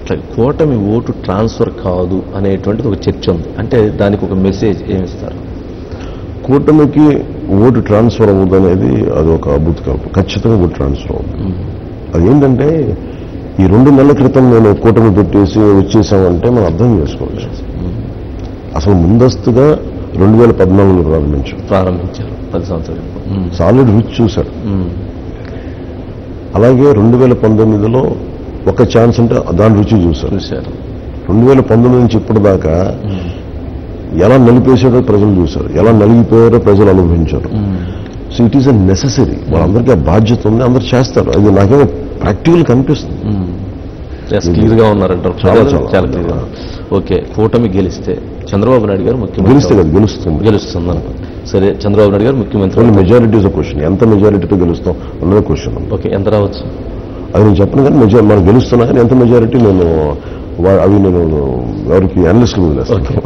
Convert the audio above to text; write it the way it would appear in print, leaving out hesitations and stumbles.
అట్లా కూటమి vote transfer కాదు అనేటువంటిది ఒక చర్చ ఉంది. అంటే దానికి ఒక మెసేజ్ ఏమిస్తారు? కూటమికి ఓటు ట్రాన్స్ఫర్ అవ్వదు అనేది అది ఒక అద్భుతకల్పం. ఖచ్చితంగా ఓటు ట్రాన్స్ఫర్ అవ్వదు. అదేంటంటే ఈ 2 నెలల క్రితం నేను కూటమి పెట్టేసి వచ్చేసామంటే మనం అర్థం చేసుకోవచ్చు. అసలు ముందస్తుగా 2014 ప్రారంభించారు. 10 సంవత్సరాలు ఆల్రెడీ రుచి చూశారు. అలాగే 2019లో ఒక ఛాన్స్ అంటే దాని రుచి చూశారు. 2019 నుంచి ఇప్పటిదాకా ఎలా నలిపేసాడో ప్రజలు చూశారు, ఎలా నలిగిపోయారో ప్రజలు అనుభవించారు. So it is a necessary. వాళ్ళందరికీ ఆ బాధ్యత ఉంది, అందరూ చేస్తారు. అది నాకేమో ప్రాక్టికల్ కనిపిస్తుంది. క్లియర్గా ఉన్నారంటారు. చాలా క్లియర్గా. ఓకే, కూటమి గెలిస్తే చంద్రబాబు నాయుడు గారు ముఖ్యమంత్రి గెలిస్తే కదా గెలుస్తుంది అనుకో. సరే, చంద్రబాబు నాయుడు గారు ముఖ్యమంత్రి. Majority is question. ఎంత మెజారిటీతో గెలుస్తాం అన్నది క్వశ్చన్. ఓకే, ఎంత రావచ్చు అది నేను చెప్పను. కానీ మనం గెలుస్తున్నా కానీ ఎంత మెజారిటీ నేను ఎవరికి అనలిస్టులు వదిలేస్తాను.